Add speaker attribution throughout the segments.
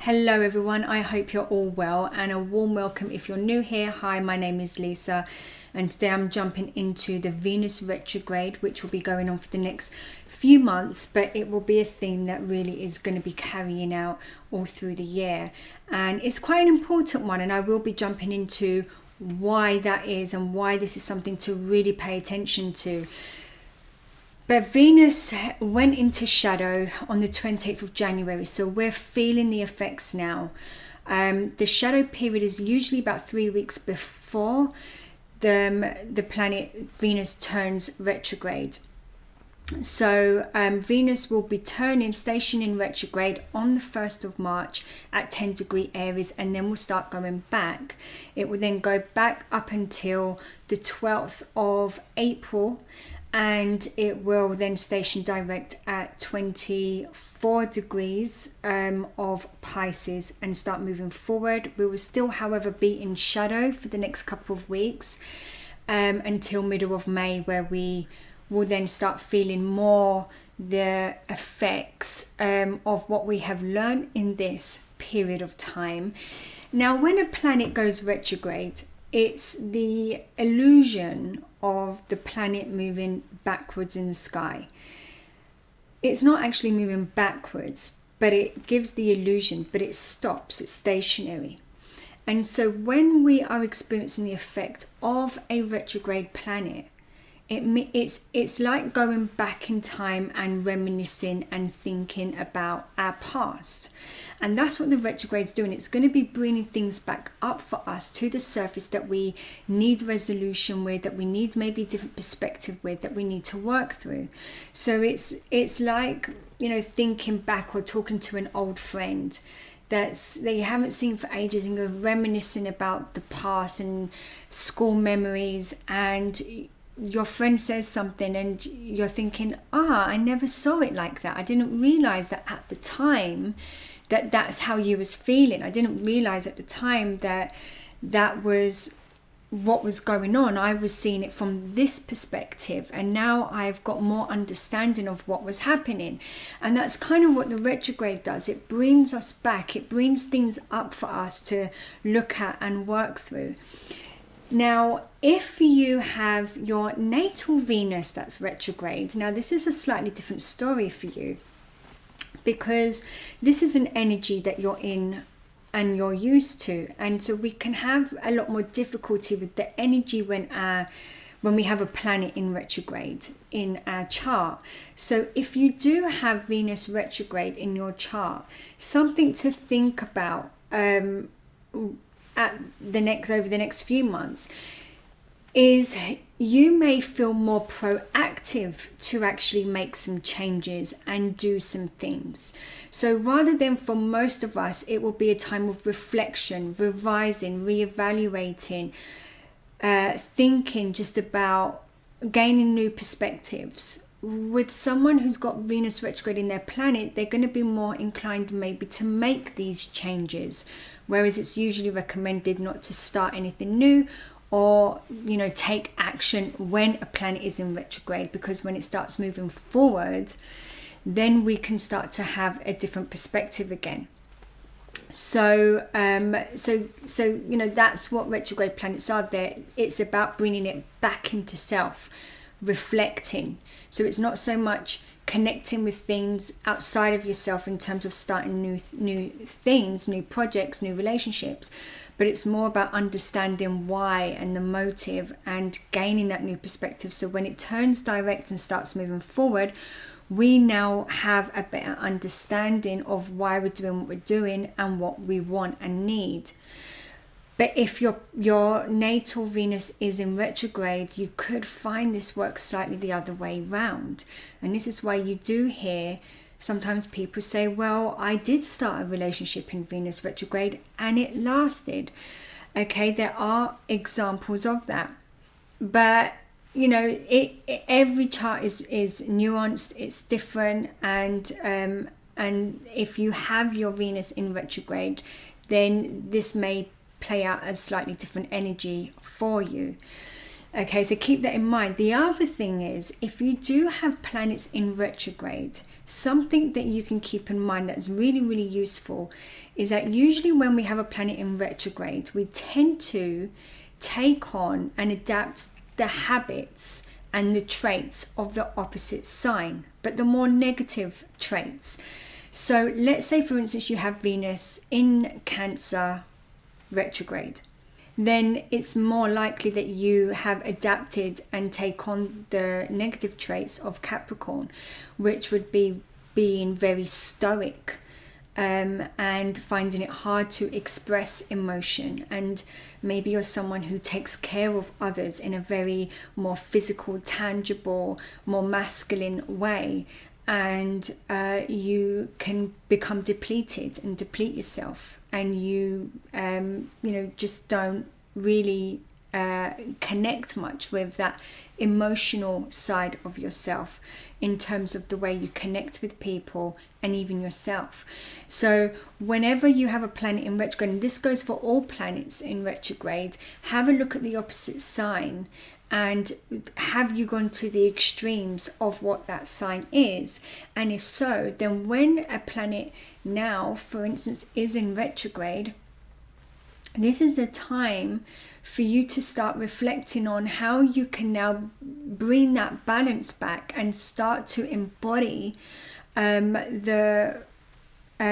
Speaker 1: Hello everyone, I hope you're all well, and a warm welcome if you're new here. Hi, my name is Lisa, and today I'm jumping into the Venus retrograde, which will be going on for the next few months, but it will be a theme that really is going to be carrying out all through the year, and it's quite an important one, and I will be jumping into why that is and why this is something to really pay attention to. But Venus went into shadow on the 28th of January, so we're feeling the effects now. The shadow period is usually about 3 weeks before the planet Venus turns retrograde. So Venus will be stationing retrograde on the 1st of March at 10 degree Aries, and then we'll start going back. It will then go back up until the 12th of April, and it will then station direct at 24 degrees of Pisces and start moving forward. We will still, however, be in shadow for the next couple of weeks until middle of May, where we will then start feeling more the effects of what we have learned in this period of time. Now, when a planet goes retrograde, it's the illusion of the planet moving backwards in the sky. It's not actually moving backwards, but it gives the illusion, but it stops, it's stationary. And so when we are experiencing the effect of a retrograde planet, it's like going back in time and reminiscing and thinking about our past. And that's what the retrograde's doing. It's going to be bringing things back up for us to the surface that we need resolution with, that we need maybe a different perspective with, that we need to work through. So it's like, thinking back or talking to an old friend that you haven't seen for ages, and you're reminiscing about the past and school memories, and your friend says something and you're thinking, I never saw it like that. I didn't realize that at the time that's how you was feeling. I didn't realize at the time that was what was going on. I was seeing it from this perspective, and now I've got more understanding of what was happening. And that's kind of what the retrograde does. It brings us back. It brings things up for us to look at and work through. Now, if you have your natal Venus that's retrograde, now this is a slightly different story for you, because this is an energy that you're in and you're used to. And so we can have a lot more difficulty with the energy when we have a planet in retrograde in our chart. So if you do have Venus retrograde in your chart, something to think about over the next few months is you may feel more proactive to actually make some changes and do some things. So rather than, for most of us, it will be a time of reflection, revising, reevaluating, thinking just about gaining new perspectives. With someone who's got Venus retrograde in their planet, they're going to be more inclined maybe to make these changes, whereas it's usually recommended not to start anything new or take action when a planet is in retrograde, because when it starts moving forward, then we can start to have a different perspective again. So that's what retrograde planets are. There, it's about bringing it back into self, reflecting. So it's not so much connecting with things outside of yourself in terms of starting new things, new projects, new relationships, but it's more about understanding why and the motive and gaining that new perspective. So when it turns direct and starts moving forward, we now have a better understanding of why we're doing what we're doing and what we want and need. But if your natal Venus is in retrograde, you could find this works slightly the other way round. And this is why you do hear sometimes people say, well, I did start a relationship in Venus retrograde and it lasted. Okay, there are examples of that. But, every chart is nuanced, it's different. And if you have your Venus in retrograde, then this may play out as slightly different energy for you. Okay, so keep that in mind. The other thing is, if you do have planets in retrograde, something that you can keep in mind that's really, really useful is that usually when we have a planet in retrograde, we tend to take on and adapt the habits and the traits of the opposite sign, but the more negative traits. So let's say, for instance, you have Venus in Cancer retrograde. Then it's more likely that you have adapted and take on the negative traits of Capricorn, which would be being very stoic, and finding it hard to express emotion. And maybe you're someone who takes care of others in a very more physical, tangible, more masculine way. And you can become depleted and deplete yourself, and you just don't really connect much with that emotional side of yourself in terms of the way you connect with people and even yourself. So whenever you have a planet in retrograde, and this goes for all planets in retrograde, have a look at the opposite sign. And have you gone to the extremes of what that sign is? And if so, then when a planet now, for instance, is in retrograde, this is a time for you to start reflecting on how you can now bring that balance back and start to embody the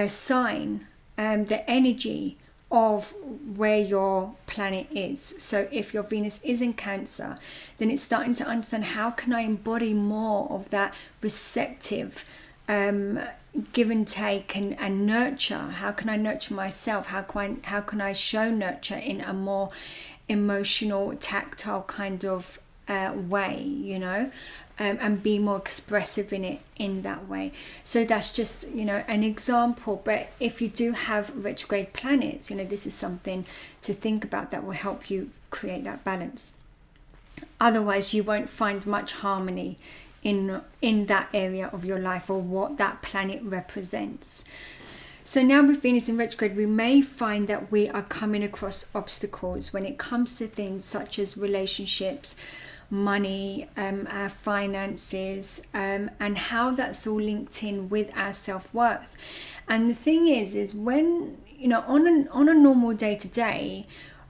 Speaker 1: sign, the energy of where your planet is. So if your Venus is in Cancer, then it's starting to understand, how can I embody more of that receptive give and take and nurture? How can I nurture myself? How can I show nurture in a more emotional, tactile kind of way, and be more expressive in it in that way. So that's just, an example. But if you do have retrograde planets, this is something to think about that will help you create that balance. Otherwise, you won't find much harmony in that area of your life or what that planet represents. So now with Venus in retrograde, we may find that we are coming across obstacles when it comes to things such as relationships, money, our finances, and how that's all linked in with our self-worth. And the thing is when, on a normal day to day,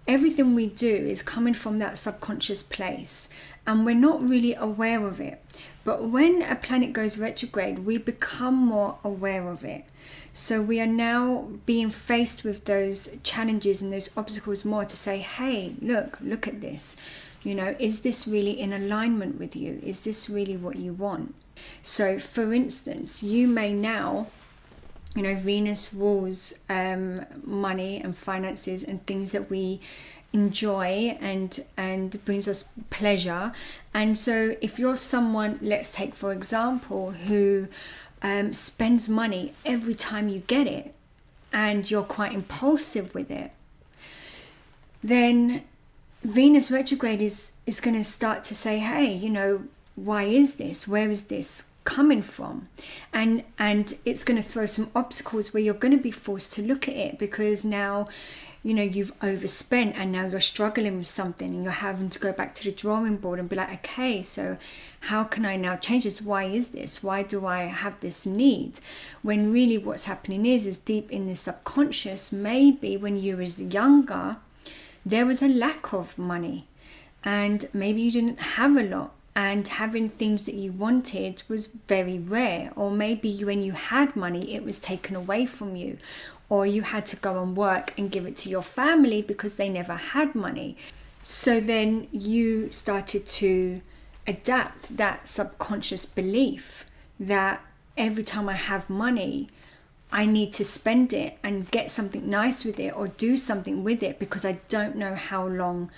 Speaker 1: everything we do is coming from that subconscious place, and we're not really aware of it. But when a planet goes retrograde, we become more aware of it. So we are now being faced with those challenges and those obstacles more to say, hey, look at this. Is this really in alignment with you? Is this really what you want? So for instance, you may now, Venus rules money and finances and things that we enjoy and brings us pleasure. And so if you're someone, let's take for example, who spends money every time you get it, and you're quite impulsive with it, then Venus retrograde is going to start to say, hey, why is this? Where is this coming from? And it's going to throw some obstacles where you're going to be forced to look at it, because now you've overspent and now you're struggling with something and you're having to go back to the drawing board and be like, okay, so how can I now change this? Why is this? Why do I have this need? When really what's happening is deep in the subconscious, maybe when you was younger, there was a lack of money and maybe you didn't have a lot, and having things that you wanted was very rare. Or maybe when you had money, it was taken away from you, or you had to go and work and give it to your family because they never had money. So then you started to adapt that subconscious belief that every time I have money, I need to spend it and get something nice with it or do something with it, because I don't know how long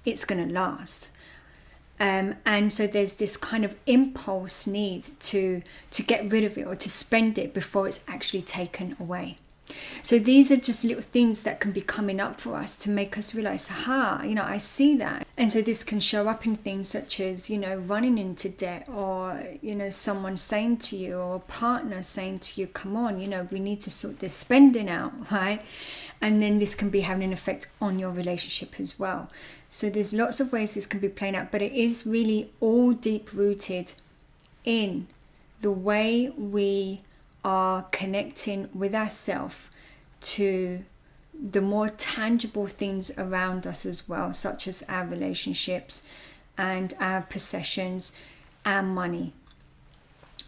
Speaker 1: it's going to last. And so there's this kind of impulse need to get rid of it or to spend it before it's actually taken away. So these are just little things that can be coming up for us to make us realize, I see that. And so this can show up in things such as, running into debt, or, someone saying to you, or a partner saying to you, come on, we need to sort this spending out, right? And then this can be having an effect on your relationship as well. So there's lots of ways this can be playing out, but it is really all deep rooted in the way we are connecting with ourselves to the more tangible things around us as well, such as our relationships and our possessions and money.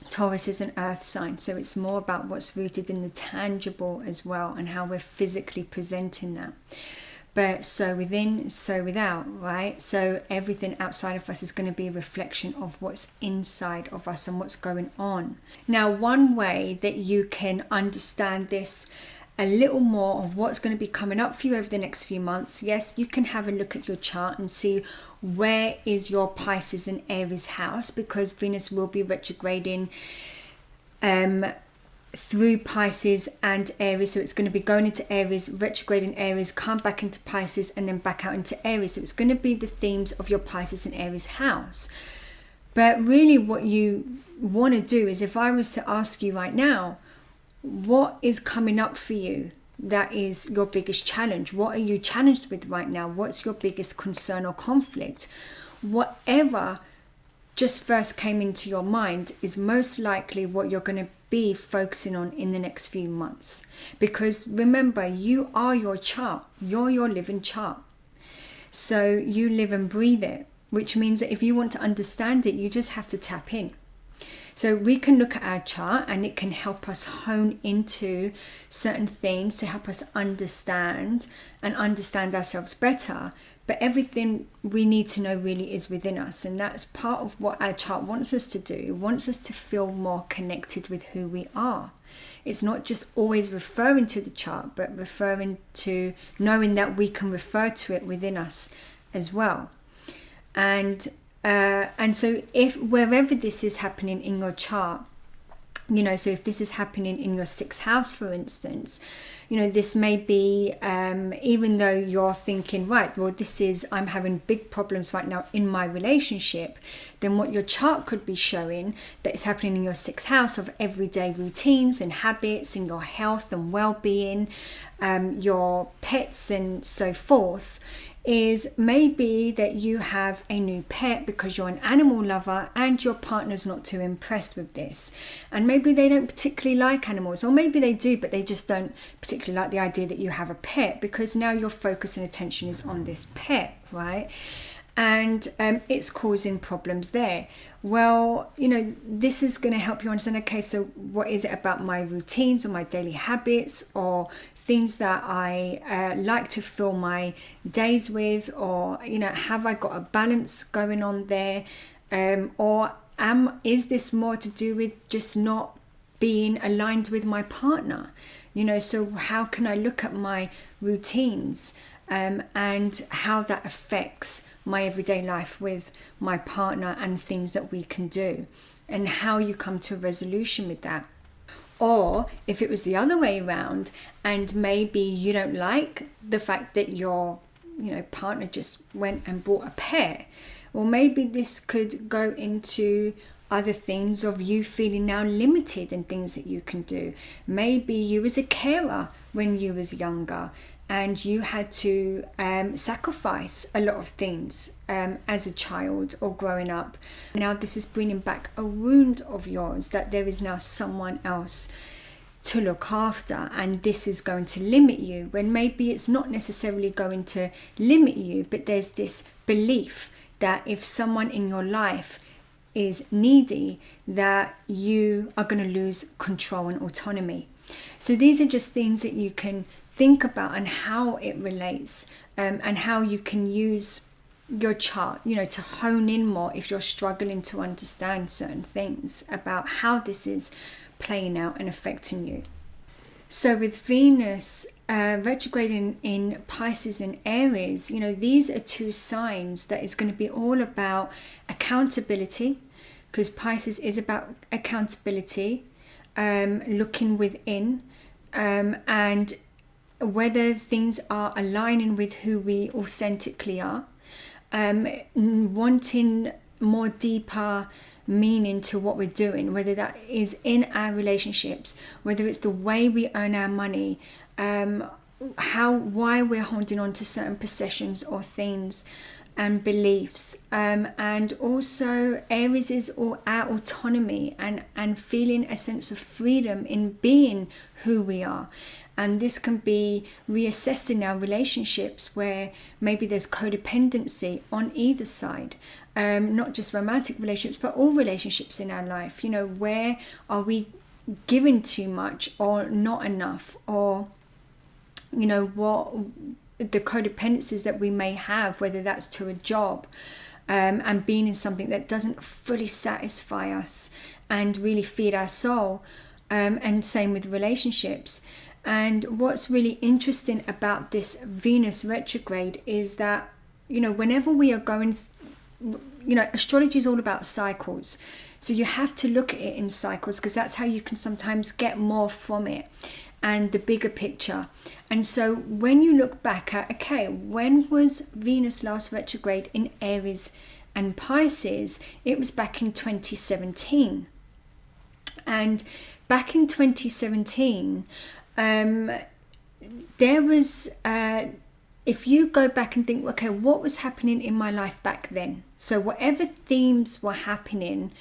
Speaker 1: Taurus is an earth sign, so it's more about what's rooted in the tangible as well, and how we're physically presenting that. But so within, so without, right? So everything outside of us is going to be a reflection of what's inside of us and what's going on. Now, one way that you can understand this a little more of what's going to be coming up for you over the next few months, yes, you can have a look at your chart and see where is your Pisces and Aries house, because Venus will be retrograding through Pisces and Aries. So it's going to be going into Aries, retrograding Aries, come back into Pisces, and then back out into Aries. So it's going to be the themes of your Pisces and Aries house. But really what you want to do is, if I was to ask you right now, what is coming up for you that is your biggest challenge? What are you challenged with right now? What's your biggest concern or conflict? Whatever just first came into your mind is most likely what you're going to be focusing on in the next few months. Because remember, you are your chart. You're your living chart. So you live and breathe it, which means that if you want to understand it, you just have to tap in. So we can look at our chart and it can help us hone into certain things to help us understand ourselves better. But everything we need to know really is within us. And that's part of what our chart wants us to do. It wants us to feel more connected with who we are. It's not just always referring to the chart, but referring to knowing that we can refer to it within us as well. And so if wherever this is happening in your chart, so if this is happening in your sixth house, for instance, this may be, even though you're thinking, right, well, I'm having big problems right now in my relationship, then what your chart could be showing that is happening in your sixth house of everyday routines and habits, in your health and well-being, your pets and so forth, is maybe that you have a new pet because you're an animal lover and your partner's not too impressed with this. And maybe they don't particularly like animals, or maybe they do, but they just don't particularly like the idea that you have a pet, because now your focus and attention is on this pet, right? And it's causing problems there. Well, this is going to help you understand, okay, so what is it about my routines or my daily habits or things that I like to fill my days with, or, have I got a balance going on there? Or is this more to do with just not being aligned with my partner? So how can I look at my routines and how that affects my everyday life with my partner and things that we can do, and how you come to a resolution with that. Or if it was the other way around, and maybe you don't like the fact that your partner just went and bought a pet, well, maybe this could go into other things of you feeling now limited in things that you can do. Maybe you was a carer when you was younger and you had to sacrifice a lot of things as a child or growing up. Now this is bringing back a wound of yours, that there is now someone else to look after, and this is going to limit you, when maybe it's not necessarily going to limit you, but there's this belief that if someone in your life is needy, that you are going to lose control and autonomy. So these are just things that you can think about, and how it relates, and how you can use your chart, to hone in more if you're struggling to understand certain things about how this is playing out and affecting you. So with Venus retrograding in Pisces and Aries, these are two signs that is going to be all about accountability, because Pisces is about accountability, looking within, and whether things are aligning with who we authentically are, wanting more deeper meaning to what we're doing, whether that is in our relationships, whether it's the way we earn our money, why we're holding on to certain possessions or things and beliefs, and also Aries is all our autonomy and feeling a sense of freedom in being who we are. And this can be reassessing our relationships where maybe there's codependency on either side, not just romantic relationships, but all relationships in our life. You know, where are we giving too much or not enough, or, you know, what the codependencies that we may have, whether that's to a job, and being in something that doesn't fully satisfy us and really feed our soul, and same with relationships. And what's really interesting about this Venus retrograde is that, you know, whenever we are going, you know, astrology is all about cycles. So you have to look at it in cycles, because that's how you can sometimes get more from it and the bigger picture. And so when you look back at, okay, when was Venus last retrograde in Aries and Pisces? It was back in 2017. And back in 2017, there was, if you go back and think, okay, what was happening in my life back then? So whatever themes were happening,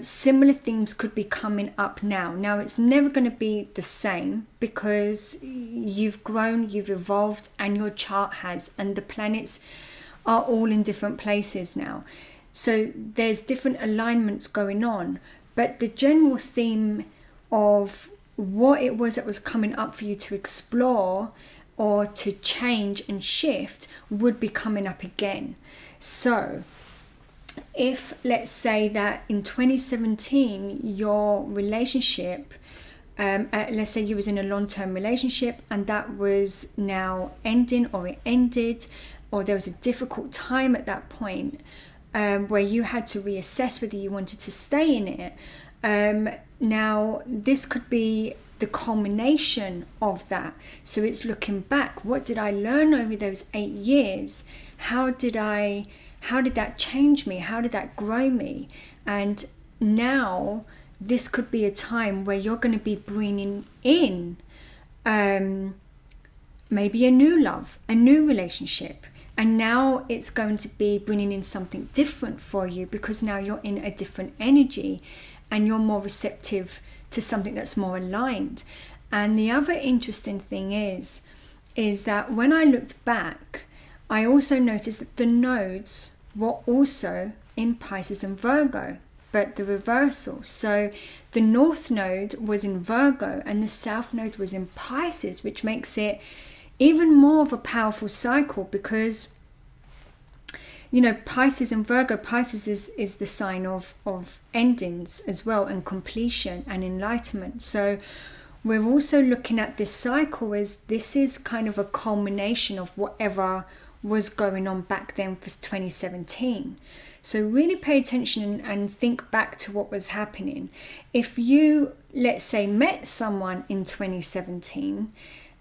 Speaker 1: similar themes could be coming up now. Now, it's never going to be the same, because you've grown, you've evolved, and your chart has, and the planets are all in different places now. So there's different alignments going on, but the general theme of what it was that was coming up for you to explore or to change and shift would be coming up again. So if, let's say that in 2017 your relationship, let's say you was in a long-term relationship and that was now ending, or it ended, or there was a difficult time at that point, where you had to reassess whether you wanted to stay in it. Now, this could be the culmination of that. So it's looking back. What did I learn over those 8 years? How did that change me? How did that grow me? And now this could be a time where you're going to be bringing in maybe a new love, a new relationship. And now it's going to be bringing in something different for you, because now you're in a different energy and you're more receptive to something that's more aligned. And the other interesting thing is that when I looked back, I also noticed that the nodes were also in Pisces and Virgo, but the reversal. So the North Node was in Virgo and the South Node was in Pisces, which makes it even more of a powerful cycle, because, you know, Pisces and Virgo, Pisces is the sign of endings as well, and completion and enlightenment. So we're also looking at this cycle as this is kind of a culmination of whatever was going on back then for 2017. So really pay attention and think back to what was happening. If you, let's say, met someone in 2017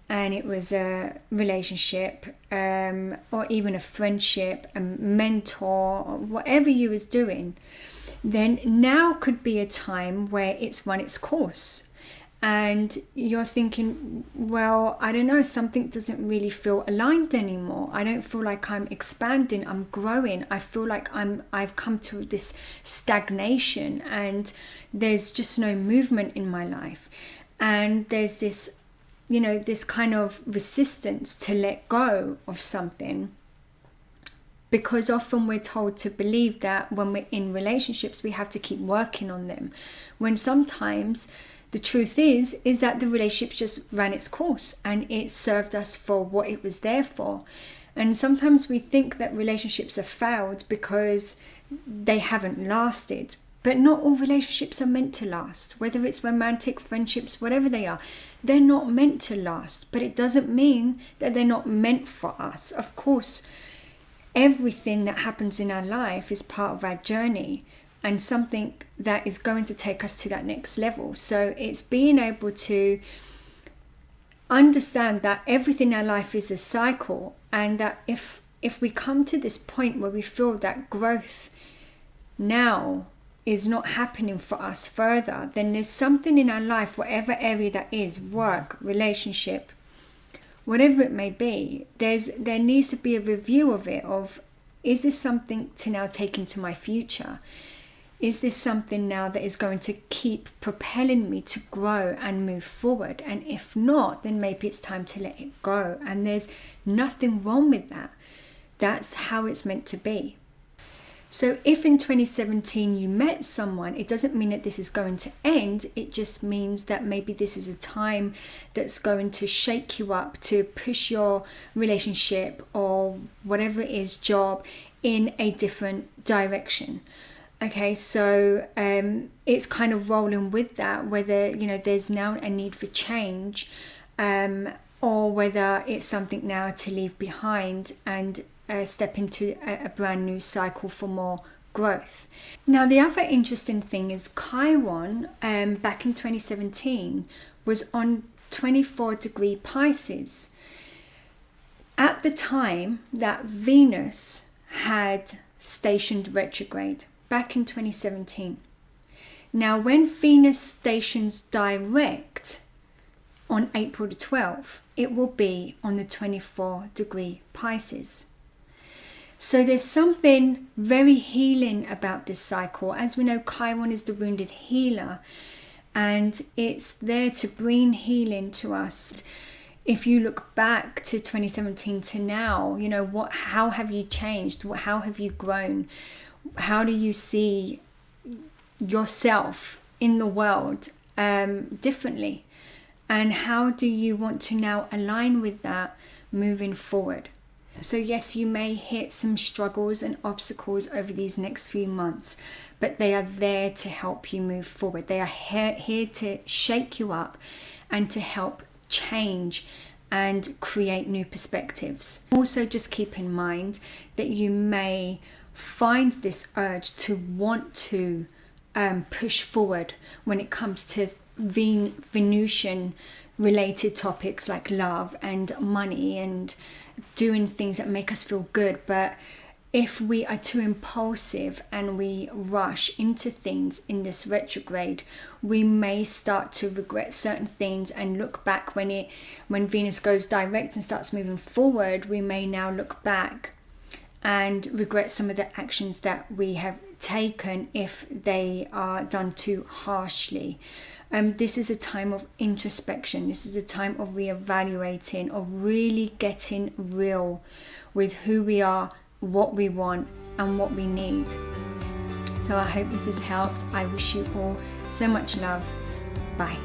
Speaker 1: and it was a relationship, or even a friendship, a mentor, or whatever you was doing, then now could be a time where it's run its course. And you're thinking, well, I don't know, something doesn't really feel aligned anymore. I don't feel like I'm expanding, I'm growing. I feel like I've come to this stagnation and there's just no movement in my life. And there's this, you know, this kind of resistance to let go of something, because often we're told to believe that when we're in relationships, we have to keep working on them, when sometimes the truth is that the relationship just ran its course and it served us for what it was there for. And sometimes we think that relationships have failed because they haven't lasted. But not all relationships are meant to last. Whether it's romantic, friendships, whatever they are, they're not meant to last. But it doesn't mean that they're not meant for us. Of course, everything that happens in our life is part of our journey and something that is going to take us to that next level. So it's being able to understand that everything in our life is a cycle, and that if we come to this point where we feel that growth now is not happening for us further, then there's something in our life, whatever area that is, work, relationship, whatever it may be, there needs to be a review of it, of, is this something to now take into my future? Is this something now that is going to keep propelling me to grow and move forward? And if not, then maybe it's time to let it go. And there's nothing wrong with that. That's how it's meant to be. So if in 2017 you met someone, it doesn't mean that this is going to end. It just means that maybe this is a time that's going to shake you up, to push your relationship or whatever it is, job, in a different direction. Okay, so it's kind of rolling with that, whether, you know, there's now a need for change, or whether it's something now to leave behind and step into a brand new cycle for more growth. Now, the other interesting thing is Chiron, back in 2017, was on 24-degree Pisces. At the time that Venus had stationed retrograde, back in 2017. Now, when Venus stations direct on April the 12th, it will be on the 24-degree Pisces. So there's something very healing about this cycle. As we know, Chiron is the wounded healer, and it's there to bring healing to us. If you look back to 2017 to now, you know, how have you changed? How have you grown? How do you see yourself in the world differently? And how do you want to now align with that moving forward? So yes, you may hit some struggles and obstacles over these next few months, but they are there to help you move forward. They are here to shake you up and to help change and create new perspectives. Also, just keep in mind that you may find this urge to want to push forward when it comes to Venusian related topics like love and money and doing things that make us feel good. But if we are too impulsive and we rush into things in this retrograde, we may start to regret certain things and look back when Venus goes direct and starts moving forward. We may now look back and regret some of the actions that we have taken if they are done too harshly. This is a time of introspection. This is a time of reevaluating, of really getting real with who we are, what we want, and what we need. So I hope this has helped. I wish you all so much love. Bye.